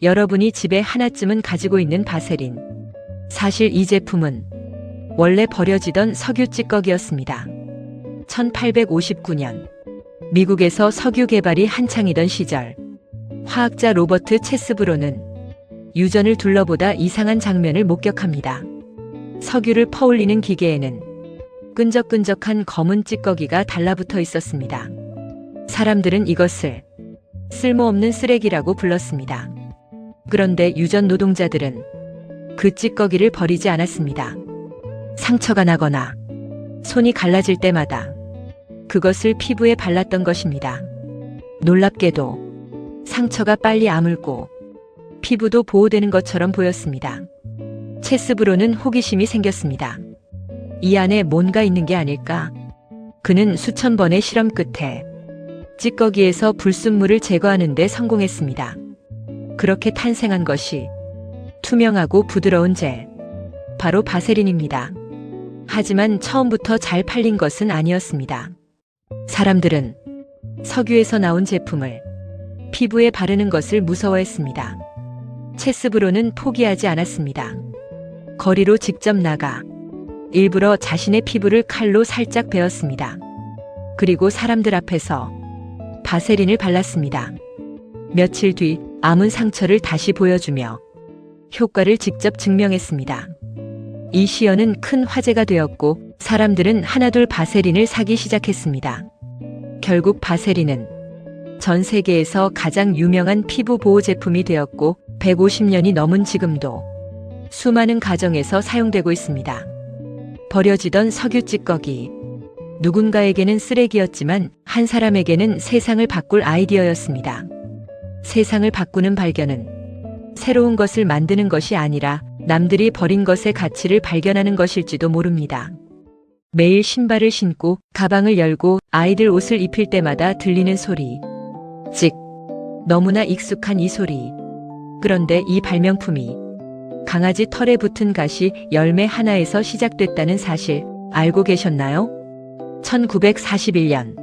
여러분이 집에 하나쯤은 가지고 있는 바세린. 사실 이 제품은 원래 버려지던 석유 찌꺼기였습니다. 1859년 미국에서 석유 개발이 한창이던 시절 화학자 로버트 체스브로는 유전을 둘러보다 이상한 장면을 목격합니다. 석유를 퍼올리는 기계에는 끈적끈적한 검은 찌꺼기가 달라붙어 있었습니다. 사람들은 이것을 쓸모없는 쓰레기라고 불렀습니다. 그런데 유전 노동자들은 그 찌꺼기를 버리지 않았습니다. 상처가 나거나 손이 갈라질 때마다 그것을 피부에 발랐던 것입니다. 놀랍게도 상처가 빨리 아물고 피부도 보호되는 것처럼 보였습니다. 체스브로는 호기심이 생겼습니다. 이 안에 뭔가 있는 게 아닐까? 그는 수천 번의 실험 끝에 찌꺼기에서 불순물을 제거하는 데 성공했습니다. 그렇게 탄생한 것이 투명하고 부드러운 젤, 바로 바세린입니다. 하지만 처음부터 잘 팔린 것은 아니었습니다. 사람들은 석유에서 나온 제품을 피부에 바르는 것을 무서워했습니다. 체스브로는 포기하지 않았습니다. 거리로 직접 나가 일부러 자신의 피부를 칼로 살짝 베었습니다. 그리고 사람들 앞에서 바세린을 발랐습니다. 며칠 뒤 아문 상처를 다시 보여주며 효과를 직접 증명했습니다. 이 시연은 큰 화제가 되었고 사람들은 하나둘 바세린을 사기 시작했습니다. 결국 바세린은 전 세계에서 가장 유명한 피부 보호 제품이 되었고 150년이 넘은 지금도 수많은 가정에서 사용되고 있습니다. 버려지던 석유 찌꺼기. 누군가에게는 쓰레기였지만 한 사람에게는 세상을 바꿀 아이디어였습니다. 세상을 바꾸는 발견은 새로운 것을 만드는 것이 아니라 남들이 버린 것의 가치를 발견하는 것일지도 모릅니다. 매일 신발을 신고 가방을 열고 아이들 옷을 입힐 때마다 들리는 소리. 찍. 너무나 익숙한 이 소리. 그런데 이 발명품이 강아지 털에 붙은 가시 열매 하나에서 시작됐다는 사실 알고 계셨나요? 1941년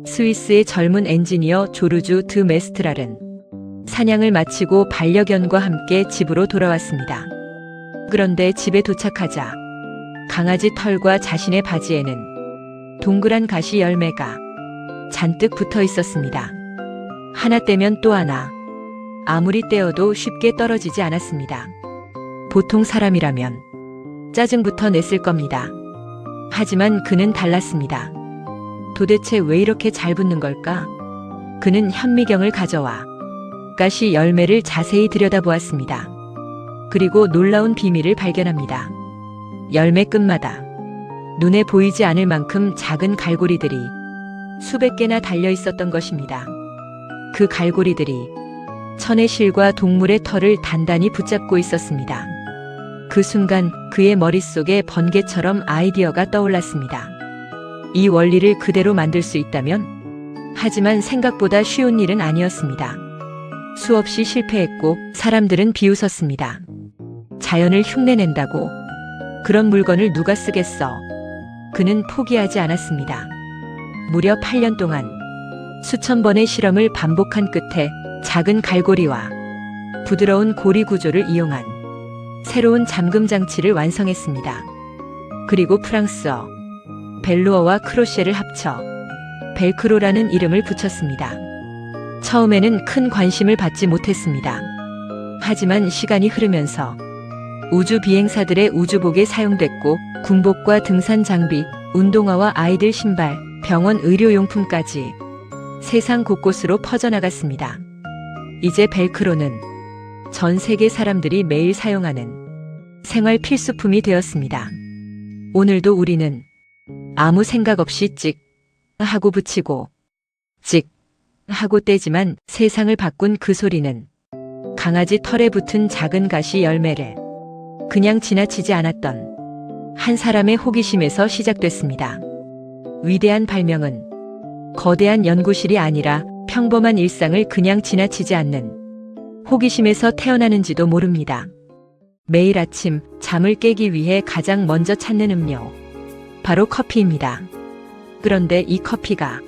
스위스의 젊은 엔지니어 조르주 드 메스트랄은 사냥을 마치고 반려견과 함께 집으로 돌아왔습니다. 그런데 집에 도착하자 강아지 털과 자신의 바지에는 동그란 가시 열매가 잔뜩 붙어 있었습니다. 하나 떼면 또 하나. 아무리 떼어도 쉽게 떨어지지 않았습니다. 보통 사람이라면 짜증부터 냈을 겁니다. 하지만 그는 달랐습니다. 도대체 왜 이렇게 잘 붙는 걸까? 그는 현미경을 가져와 가시 열매를 자세히 들여다보았습니다. 그리고 놀라운 비밀을 발견합니다. 열매 끝마다 눈에 보이지 않을 만큼 작은 갈고리들이 수백 개나 달려 있었던 것입니다. 그 갈고리들이 천의 실과 동물의 털을 단단히 붙잡고 있었습니다. 그 순간 그의 머릿속에 번개처럼 아이디어가 떠올랐습니다. 이 원리를 그대로 만들 수 있다면? 하지만 생각보다 쉬운 일은 아니었습니다. 수없이 실패했고 사람들은 비웃었습니다. 자연을 흉내낸다고? 그런 물건을 누가 쓰겠어? 그는 포기하지 않았습니다. 무려 8년 동안 수천 번의 실험을 반복한 끝에 작은 갈고리와 부드러운 고리 구조를 이용한 새로운 잠금 장치를 완성했습니다. 그리고 프랑스어 벨루어와 크로셰를 합쳐 벨크로라는 이름을 붙였습니다. 처음에는 큰 관심을 받지 못했습니다. 하지만 시간이 흐르면서 우주 비행사들의 우주복에 사용됐고 군복과 등산 장비, 운동화와 아이들 신발, 병원 의료용품까지 세상 곳곳으로 퍼져나갔습니다. 이제 벨크로는 전 세계 사람들이 매일 사용하는 생활 필수품이 되었습니다. 오늘도 우리는 아무 생각 없이 찍 하고 붙이고 찍 하고 떼지만 세상을 바꾼 그 소리는 강아지 털에 붙은 작은 가시 열매를 그냥 지나치지 않았던 한 사람의 호기심에서 시작됐습니다. 위대한 발명은 거대한 연구실이 아니라 평범한 일상을 그냥 지나치지 않는 호기심에서 태어나는지도 모릅니다. 매일 아침 잠을 깨기 위해 가장 먼저 찾는 음료. 바로 커피입니다. 그런데 이 커피가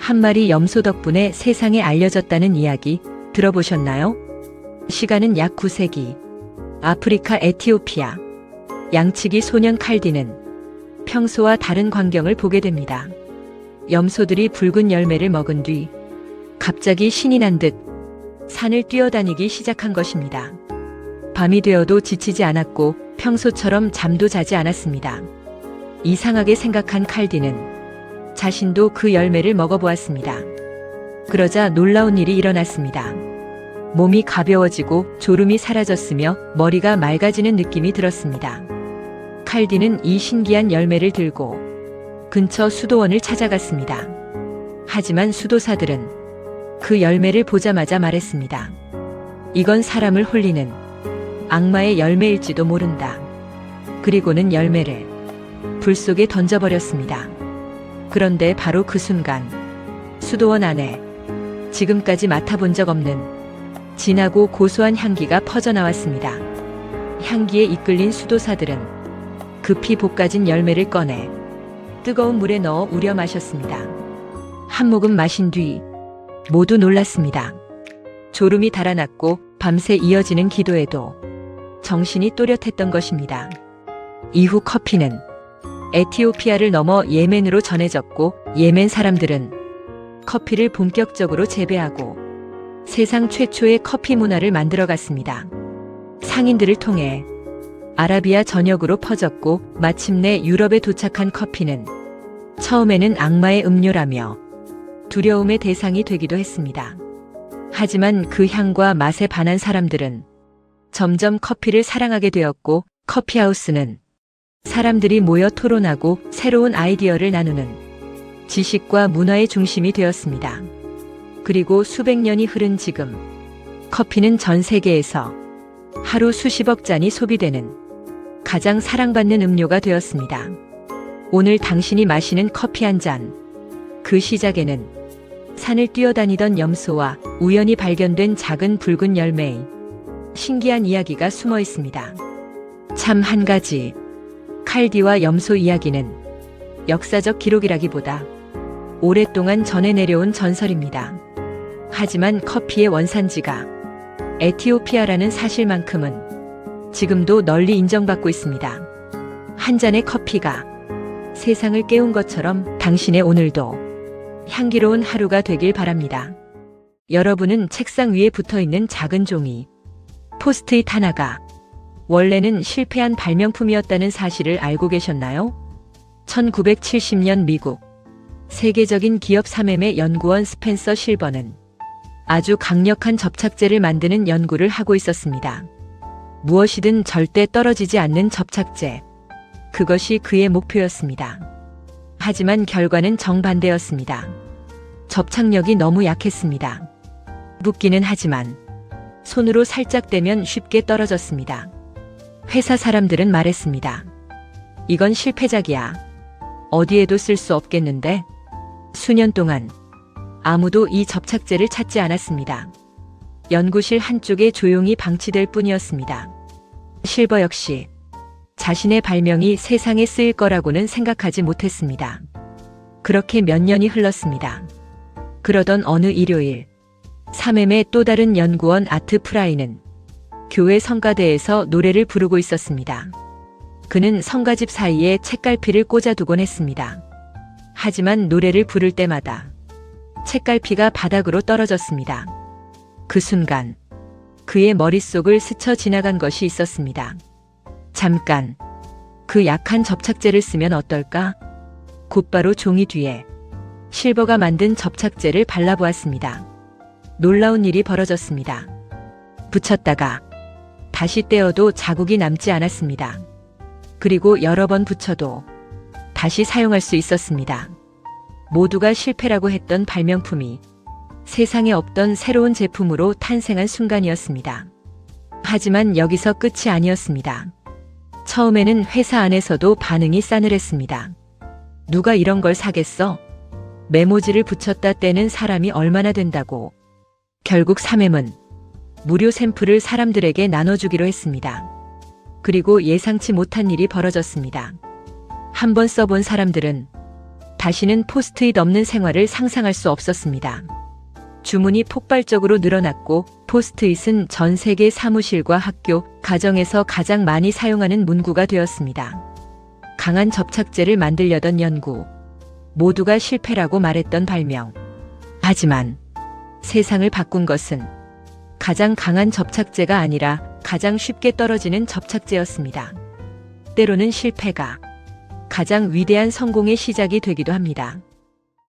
한 마리 염소 덕분에 세상에 알려졌다는 이야기 들어보셨나요? 시간은 약 9세기. 아프리카 에티오피아. 양치기 소년 칼디는 평소와 다른 광경을 보게 됩니다. 염소들이 붉은 열매를 먹은 뒤 갑자기 신이 난 듯 산을 뛰어다니기 시작한 것입니다. 밤이 되어도 지치지 않았고 평소처럼 잠도 자지 않았습니다. 이상하게 생각한 칼디는 자신도 그 열매를 먹어보았습니다. 그러자 놀라운 일이 일어났습니다. 몸이 가벼워지고 졸음이 사라졌으며 머리가 맑아지는 느낌이 들었습니다. 칼디는 이 신기한 열매를 들고 근처 수도원을 찾아갔습니다. 하지만 수도사들은 그 열매를 보자마자 말했습니다. 이건 사람을 홀리는 악마의 열매일지도 모른다. 그리고는 열매를 불 속에 던져버렸습니다. 그런데 바로 그 순간 수도원 안에 지금까지 맡아본 적 없는 진하고 고소한 향기가 퍼져나왔습니다. 향기에 이끌린 수도사들은 급히 볶아진 열매를 꺼내 뜨거운 물에 넣어 우려 마셨습니다. 한 모금 마신 뒤 모두 놀랐습니다. 졸음이 달아났고 밤새 이어지는 기도에도 정신이 또렷했던 것입니다. 이후 커피는 에티오피아를 넘어 예멘으로 전해졌고 예멘 사람들은 커피를 본격적으로 재배하고 세상 최초의 커피 문화를 만들어갔습니다. 상인들을 통해 아라비아 전역으로 퍼졌고 마침내 유럽에 도착한 커피는 처음에는 악마의 음료라며 두려움의 대상이 되기도 했습니다. 하지만 그 향과 맛에 반한 사람들은 점점 커피를 사랑하게 되었고 커피하우스는 사람들이 모여 토론하고 새로운 아이디어를 나누는 지식과 문화의 중심이 되었습니다. 그리고 수백 년이 흐른 지금 커피는 전 세계에서 하루 수십억 잔이 소비되는 가장 사랑받는 음료가 되었습니다. 오늘 당신이 마시는 커피 한 잔, 그 시작에는 산을 뛰어다니던 염소와 우연히 발견된 작은 붉은 열매의 신기한 이야기가 숨어 있습니다. 참 한 가지, 칼디와 염소 이야기는 역사적 기록이라기보다 오랫동안 전해 내려온 전설입니다. 하지만 커피의 원산지가 에티오피아라는 사실만큼은 지금도 널리 인정받고 있습니다. 한 잔의 커피가 세상을 깨운 것처럼 당신의 오늘도 향기로운 하루가 되길 바랍니다. 여러분은 책상 위에 붙어있는 작은 종이 포스트잇 하나가 원래는 실패한 발명품이었다는 사실을 알고 계셨나요? 1970년 미국 세계적인 기업 3M의 연구원 스펜서 실버는 아주 강력한 접착제를 만드는 연구를 하고 있었습니다. 무엇이든 절대 떨어지지 않는 접착제. 그것이 그의 목표였습니다. 하지만 결과는 정반대였습니다. 접착력이 너무 약했습니다. 붓기는 하지만 손으로 살짝 대면 쉽게 떨어졌습니다. 회사 사람들은 말했습니다. 이건 실패작이야. 어디에도 쓸 수 없겠는데? 수년 동안 아무도 이 접착제를 찾지 않았습니다. 연구실 한쪽에 조용히 방치될 뿐이었습니다. 실버 역시 자신의 발명이 세상에 쓰일 거라고는 생각하지 못했습니다. 그렇게 몇 년이 흘렀습니다. 그러던 어느 일요일, 3M의 또 다른 연구원 아트 프라이는 교회 성가대에서 노래를 부르고 있었습니다. 그는 성가집 사이에 책갈피를 꽂아두곤 했습니다. 하지만 노래를 부를 때마다 책갈피가 바닥으로 떨어졌습니다. 그 순간 그의 머릿속을 스쳐 지나간 것이 있었습니다. 잠깐, 그 약한 접착제를 쓰면 어떨까? 곧바로 종이 뒤에 실버가 만든 접착제를 발라보았습니다. 놀라운 일이 벌어졌습니다. 붙였다가 다시 떼어도 자국이 남지 않았습니다. 그리고 여러 번 붙여도 다시 사용할 수 있었습니다. 모두가 실패라고 했던 발명품이 세상에 없던 새로운 제품으로 탄생한 순간이었습니다. 하지만 여기서 끝이 아니었습니다. 처음에는 회사 안에서도 반응이 싸늘했습니다. 누가 이런 걸 사겠어? 메모지를 붙였다 떼는 사람이 얼마나 된다고. 결국 3M은 무료 샘플을 사람들에게 나눠주기로 했습니다. 그리고 예상치 못한 일이 벌어졌습니다. 한 번 써본 사람들은 다시는 포스트잇 없는 생활을 상상할 수 없었습니다. 주문이 폭발적으로 늘어났고 포스트잇은 전 세계 사무실과 학교, 가정에서 가장 많이 사용하는 문구가 되었습니다. 강한 접착제를 만들려던 연구. 모두가 실패라고 말했던 발명. 하지만 세상을 바꾼 것은 가장 강한 접착제가 아니라 가장 쉽게 떨어지는 접착제였습니다. 때로는 실패가 가장 위대한 성공의 시작이 되기도 합니다.